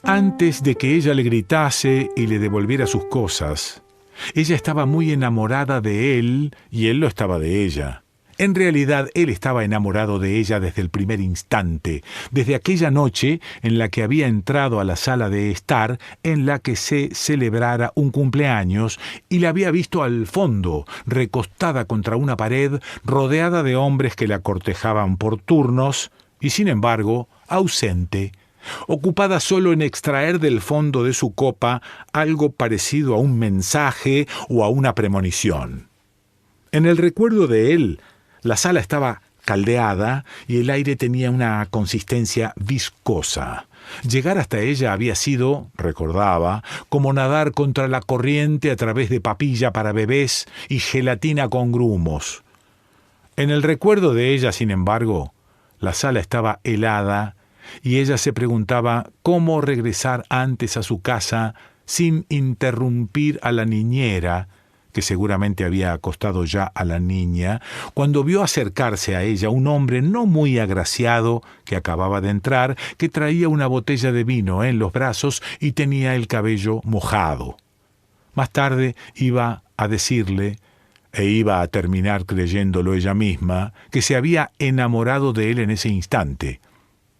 Antes de que ella le gritase y le devolviera sus cosas, ella estaba muy enamorada de él y él lo estaba de ella. En realidad, él estaba enamorado de ella desde el primer instante, desde aquella noche en la que había entrado a la sala de estar en la que se celebrara un cumpleaños y la había visto al fondo, recostada contra una pared, rodeada de hombres que la cortejaban por turnos y, sin embargo, ausente, ocupada solo en extraer del fondo de su copa algo parecido a un mensaje o a una premonición. En el recuerdo de él, la sala estaba caldeada y el aire tenía una consistencia viscosa. Llegar hasta ella había sido, recordaba, como nadar contra la corriente a través de papilla para bebés y gelatina con grumos. En el recuerdo de ella, sin embargo, la sala estaba helada y ella se preguntaba cómo regresar antes a su casa sin interrumpir a la niñera, que seguramente había acostado ya a la niña, cuando vio acercarse a ella un hombre no muy agraciado que acababa de entrar, que traía una botella de vino en los brazos y tenía el cabello mojado. Más tarde iba a decirle, e iba a terminar creyéndolo ella misma, que se había enamorado de él en ese instante.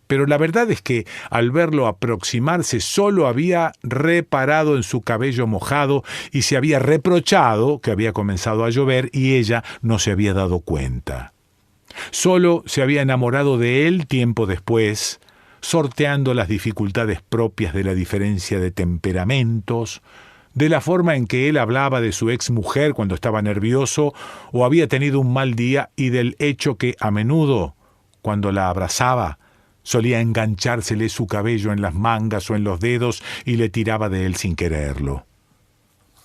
Pero la verdad es que, al verlo aproximarse, solo había reparado en su cabello mojado y se había reprochado que había comenzado a llover y ella no se había dado cuenta. Solo se había enamorado de él tiempo después, sorteando las dificultades propias de la diferencia de temperamentos, de la forma en que él hablaba de su exmujer cuando estaba nervioso o había tenido un mal día y del hecho que, a menudo, cuando la abrazaba, solía enganchársele su cabello en las mangas o en los dedos y le tiraba de él sin quererlo.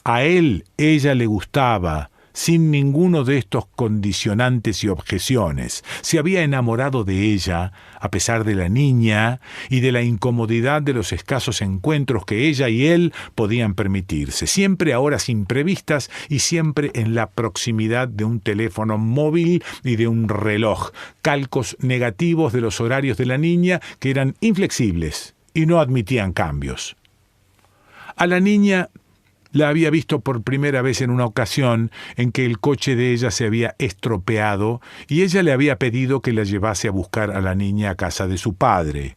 A él ella le gustaba, sin ninguno de estos condicionantes y objeciones. Se había enamorado de ella, a pesar de la niña y de la incomodidad de los escasos encuentros que ella y él podían permitirse, siempre a horas imprevistas y siempre en la proximidad de un teléfono móvil y de un reloj, calcos negativos de los horarios de la niña que eran inflexibles y no admitían cambios. A la niña la había visto por primera vez en una ocasión en que el coche de ella se había estropeado y ella le había pedido que la llevase a buscar a la niña a casa de su padre.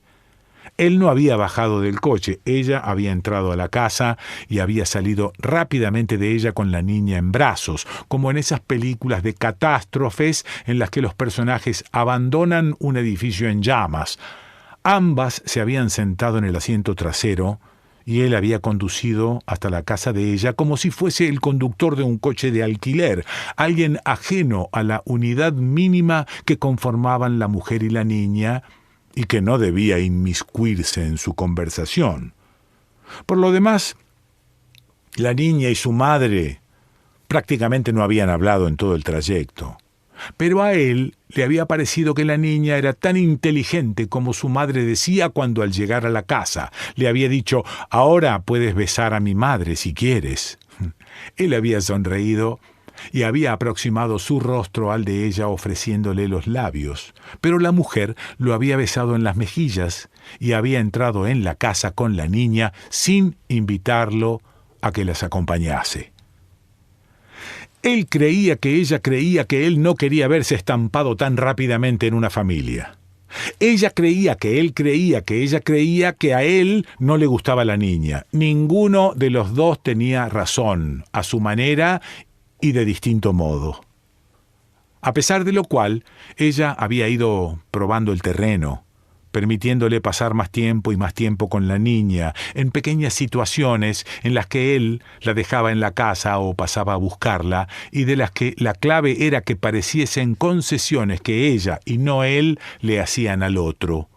Él no había bajado del coche, ella había entrado a la casa y había salido rápidamente de ella con la niña en brazos, como en esas películas de catástrofes en las que los personajes abandonan un edificio en llamas. Ambas se habían sentado en el asiento trasero y él había conducido hasta la casa de ella como si fuese el conductor de un coche de alquiler, alguien ajeno a la unidad mínima que conformaban la mujer y la niña y que no debía inmiscuirse en su conversación. Por lo demás, la niña y su madre prácticamente no habían hablado en todo el trayecto. Pero a él le había parecido que la niña era tan inteligente como su madre decía cuando al llegar a la casa le había dicho: «Ahora puedes besar a mi madre si quieres». Él había sonreído y había aproximado su rostro al de ella ofreciéndole los labios, pero la mujer lo había besado en las mejillas y había entrado en la casa con la niña sin invitarlo a que las acompañase. Él creía que ella creía que él no quería verse estampado tan rápidamente en una familia. Ella creía que él creía que ella creía que a él no le gustaba la niña. Ninguno de los dos tenía razón, a su manera y de distinto modo. A pesar de lo cual, ella había ido probando el terreno, permitiéndole pasar más tiempo y más tiempo con la niña, en pequeñas situaciones en las que él la dejaba en la casa o pasaba a buscarla, y de las que la clave era que pareciesen concesiones que ella y no él le hacían al otro.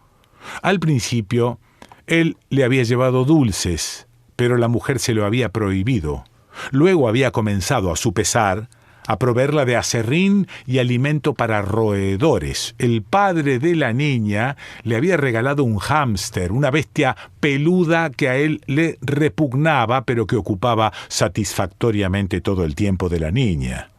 Al principio, él le había llevado dulces, pero la mujer se lo había prohibido. Luego había comenzado, a su pesar, a proveerla de aserrín y alimento para roedores. El padre de la niña le había regalado un hámster, una bestia peluda que a él le repugnaba, pero que ocupaba satisfactoriamente todo el tiempo de la niña.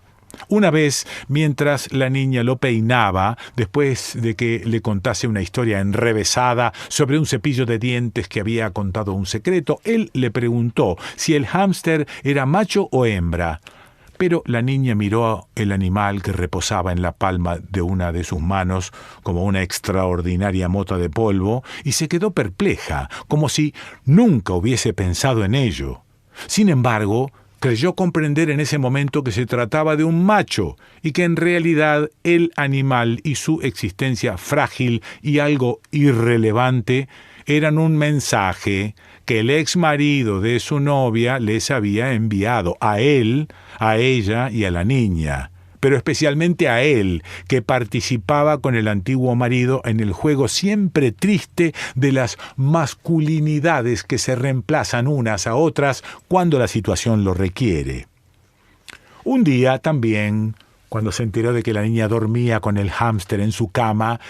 Una vez, mientras la niña lo peinaba, después de que le contase una historia enrevesada sobre un cepillo de dientes que había contado un secreto, él le preguntó si el hámster era macho o hembra. Pero la niña miró el animal que reposaba en la palma de una de sus manos como una extraordinaria mota de polvo y se quedó perpleja, como si nunca hubiese pensado en ello. Sin embargo, creyó comprender en ese momento que se trataba de un macho y que en realidad el animal y su existencia frágil y algo irrelevante eran un mensaje que el ex marido de su novia les había enviado a él, a ella y a la niña, pero especialmente a él, que participaba con el antiguo marido en el juego siempre triste de las masculinidades que se reemplazan unas a otras cuando la situación lo requiere. Un día también, cuando se enteró de que la niña dormía con el hámster en su cama,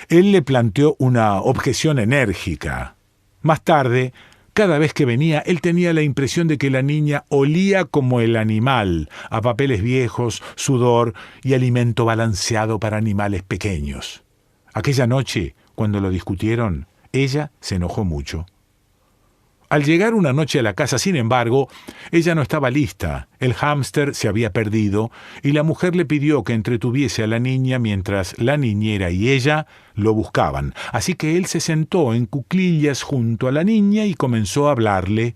él le planteó una objeción enérgica. Más tarde, cada vez que venía, él tenía la impresión de que la niña olía como el animal, a papeles viejos, sudor y alimento balanceado para animales pequeños. Aquella noche, cuando lo discutieron, ella se enojó mucho. Al llegar una noche a la casa, sin embargo, ella no estaba lista. El hámster se había perdido y la mujer le pidió que entretuviese a la niña mientras la niñera y ella lo buscaban. Así que él se sentó en cuclillas junto a la niña y comenzó a hablarle.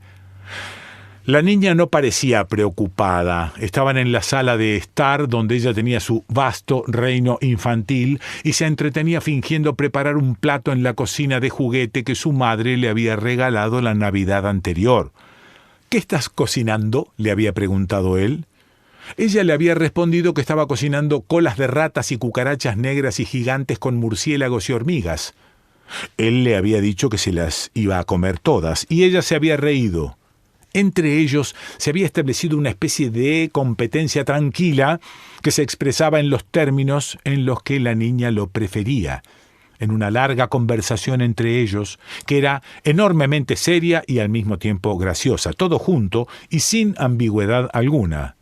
La niña no parecía preocupada. Estaban en la sala de estar donde ella tenía su vasto reino infantil y se entretenía fingiendo preparar un plato en la cocina de juguete que su madre le había regalado la Navidad anterior. ¿Qué estás cocinando?, le había preguntado él. Ella le había respondido que estaba cocinando colas de ratas y cucarachas negras y gigantes con murciélagos y hormigas. Él le había dicho que se las iba a comer todas y ella se había reído. Entre ellos se había establecido una especie de competencia tranquila que se expresaba en los términos en los que la niña lo prefería, en una larga conversación entre ellos que era enormemente seria y al mismo tiempo graciosa, todo junto y sin ambigüedad alguna.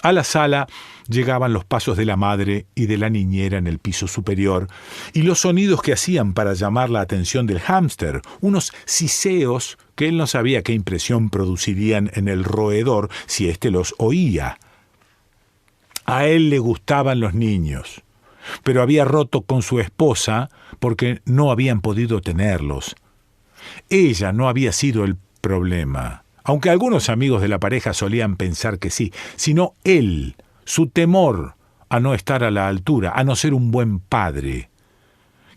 A la sala llegaban los pasos de la madre y de la niñera en el piso superior y los sonidos que hacían para llamar la atención del hámster, unos siseos que él no sabía qué impresión producirían en el roedor si éste los oía. A él le gustaban los niños, pero había roto con su esposa porque no habían podido tenerlos. Ella no había sido el problema, aunque algunos amigos de la pareja solían pensar que sí, sino él, su temor a no estar a la altura, a no ser un buen padre.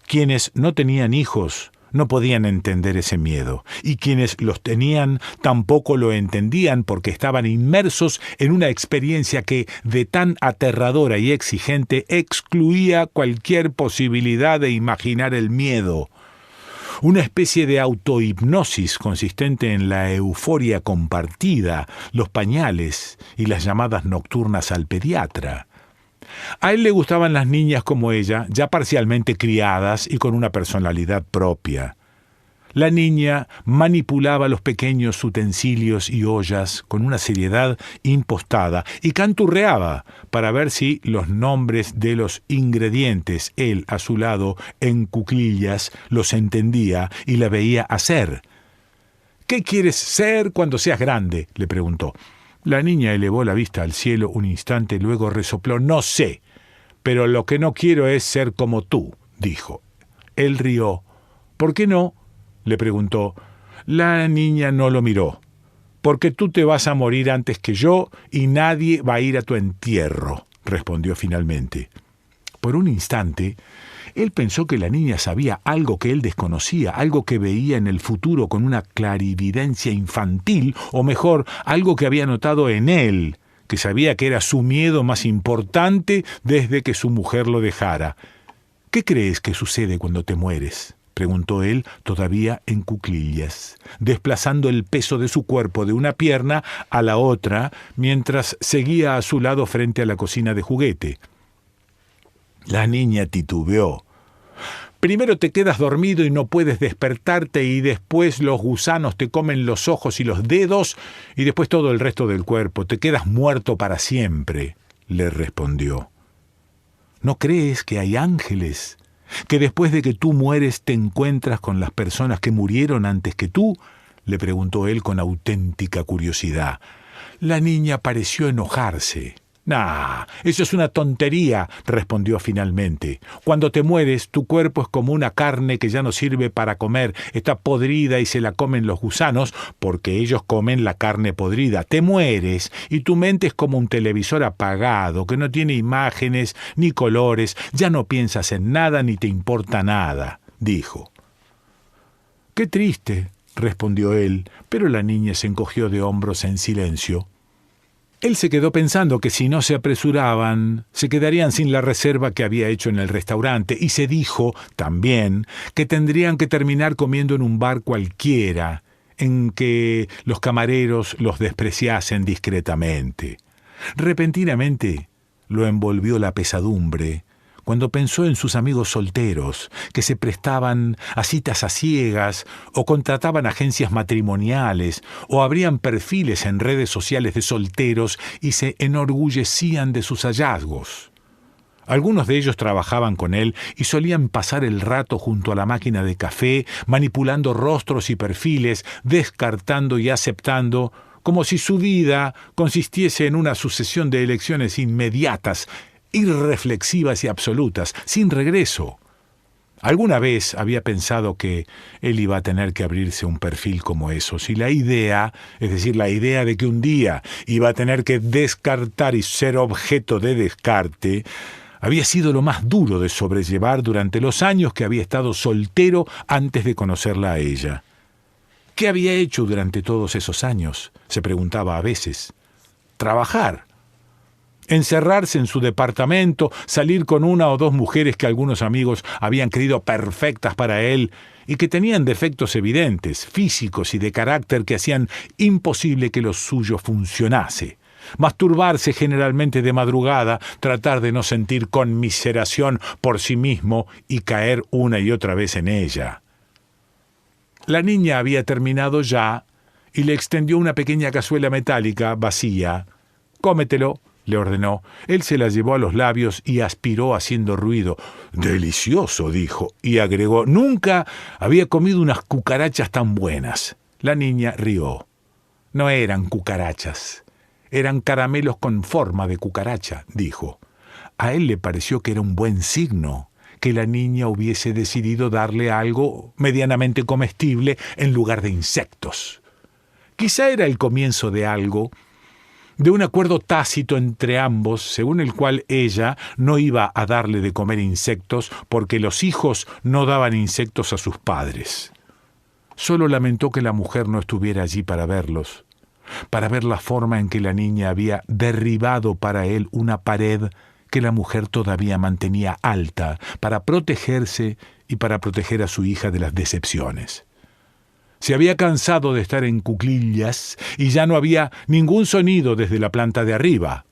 Quienes no tenían hijos no podían entender ese miedo, y quienes los tenían tampoco lo entendían porque estaban inmersos en una experiencia que, de tan aterradora y exigente, excluía cualquier posibilidad de imaginar el miedo. Una especie de autohipnosis consistente en la euforia compartida, los pañales y las llamadas nocturnas al pediatra. A él le gustaban las niñas como ella, ya parcialmente criadas y con una personalidad propia. La niña manipulaba los pequeños utensilios y ollas con una seriedad impostada y canturreaba para ver si los nombres de los ingredientes, él a su lado en cuclillas, los entendía y la veía hacer. «¿Qué quieres ser cuando seas grande?», le preguntó. La niña elevó la vista al cielo un instante, luego resopló. «No sé, pero lo que no quiero es ser como tú», dijo. Él rió. «¿Por qué no?», le preguntó. La niña no lo miró. «Porque tú te vas a morir antes que yo y nadie va a ir a tu entierro», respondió finalmente. Por un instante, él pensó que la niña sabía algo que él desconocía, algo que veía en el futuro con una clarividencia infantil, o mejor, algo que había notado en él, que sabía que era su miedo más importante desde que su mujer lo dejara. «¿Qué crees que sucede cuando te mueres?», preguntó él, todavía en cuclillas, desplazando el peso de su cuerpo de una pierna a la otra, mientras seguía a su lado frente a la cocina de juguete. La niña titubeó. «Primero te quedas dormido y no puedes despertarte, y después los gusanos te comen los ojos y los dedos, y después todo el resto del cuerpo. Te quedas muerto para siempre». le respondió. ¿No crees que hay ángeles? ¿Que después de que tú mueres te encuentras con las personas que murieron antes que tú? Le preguntó él con auténtica curiosidad. La niña pareció enojarse. «Nah, eso es una tontería», respondió finalmente. «Cuando te mueres, tu cuerpo es como una carne que ya no sirve para comer, está podrida y se la comen los gusanos porque ellos comen la carne podrida. Te mueres y tu mente es como un televisor apagado que no tiene imágenes ni colores, ya no piensas en nada ni te importa nada», dijo. «Qué triste», respondió él, pero la niña se encogió de hombros en silencio. Él se quedó pensando que si no se apresuraban, se quedarían sin la reserva que había hecho en el restaurante, y se dijo, también, que tendrían que terminar comiendo en un bar cualquiera, en que los camareros los despreciasen discretamente. Repentinamente lo envolvió la pesadumbre, cuando pensó en sus amigos solteros, que se prestaban a citas a ciegas, o contrataban agencias matrimoniales, o abrían perfiles en redes sociales de solteros y se enorgullecían de sus hallazgos. Algunos de ellos trabajaban con él y solían pasar el rato junto a la máquina de café, manipulando rostros y perfiles, descartando y aceptando, como si su vida consistiese en una sucesión de elecciones inmediatas, irreflexivas y absolutas, sin regreso. Alguna vez había pensado que él iba a tener que abrirse un perfil como esos, y la idea, es decir, la idea de que un día iba a tener que descartar y ser objeto de descarte, había sido lo más duro de sobrellevar durante los años que había estado soltero antes de conocerla a ella. ¿Qué había hecho durante todos esos años?, se preguntaba a veces. Trabajar. Encerrarse en su departamento, salir con una o dos mujeres que algunos amigos habían creído perfectas para él y que tenían defectos evidentes, físicos y de carácter que hacían imposible que lo suyo funcionase. Masturbarse generalmente de madrugada, tratar de no sentir conmiseración por sí mismo y caer una y otra vez en ella. La niña había terminado ya y le extendió una pequeña cazuela metálica vacía. «Cómetelo», le ordenó. Él se la llevó a los labios y aspiró haciendo ruido. «Delicioso», dijo, y agregó, «nunca había comido unas cucarachas tan buenas». La niña rió. «No eran cucarachas, eran caramelos con forma de cucaracha», dijo. A él le pareció que era un buen signo que la niña hubiese decidido darle algo medianamente comestible en lugar de insectos. Quizá era el comienzo de algo, de un acuerdo tácito entre ambos, según el cual ella no iba a darle de comer insectos porque los hijos no daban insectos a sus padres. Solo lamentó que la mujer no estuviera allí para verlos, para ver la forma en que la niña había derribado para él una pared que la mujer todavía mantenía alta para protegerse y para proteger a su hija de las decepciones. Se había cansado de estar en cuclillas y ya no había ningún sonido desde la planta de arriba.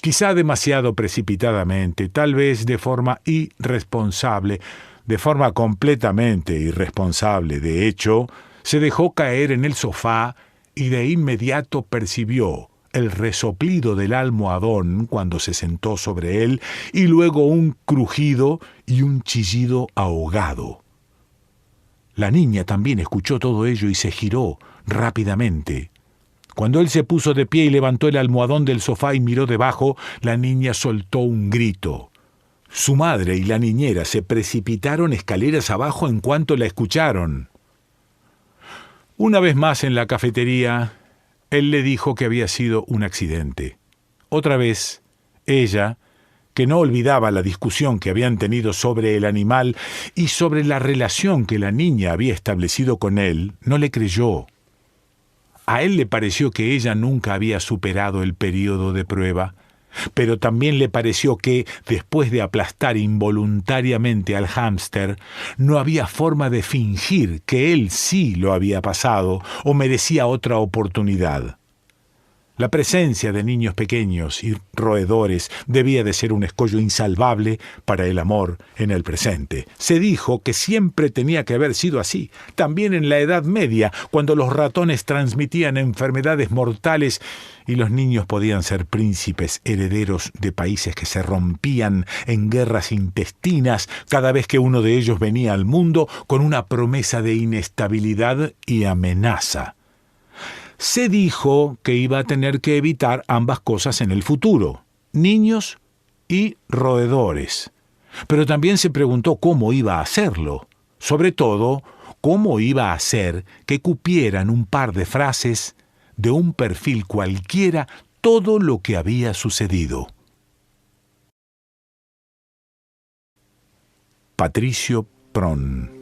Quizá demasiado precipitadamente, tal vez de forma irresponsable, de forma completamente irresponsable. De hecho, se dejó caer en el sofá y de inmediato percibió el resoplido del almohadón cuando se sentó sobre él y luego un crujido y un chillido ahogado. La niña también escuchó todo ello y se giró rápidamente. Cuando él se puso de pie y levantó el almohadón del sofá y miró debajo, la niña soltó un grito. Su madre y la niñera se precipitaron escaleras abajo en cuanto la escucharon. Una vez más en la cafetería, él le dijo que había sido un accidente. Otra vez, ella, que no olvidaba la discusión que habían tenido sobre el animal y sobre la relación que la niña había establecido con él, no le creyó. A él le pareció que ella nunca había superado el período de prueba, pero también le pareció que, después de aplastar involuntariamente al hámster, no había forma de fingir que él sí lo había pasado o merecía otra oportunidad. La presencia de niños pequeños y roedores debía de ser un escollo insalvable para el amor en el presente. Se dijo que siempre tenía que haber sido así, también en la Edad Media, cuando los ratones transmitían enfermedades mortales y los niños podían ser príncipes herederos de países que se rompían en guerras intestinas cada vez que uno de ellos venía al mundo con una promesa de inestabilidad y amenaza. Se dijo que iba a tener que evitar ambas cosas en el futuro, niños y roedores. Pero también se preguntó cómo iba a hacerlo. Sobre todo, cómo iba a hacer que cupieran un par de frases de un perfil cualquiera todo lo que había sucedido. Patricio Prón.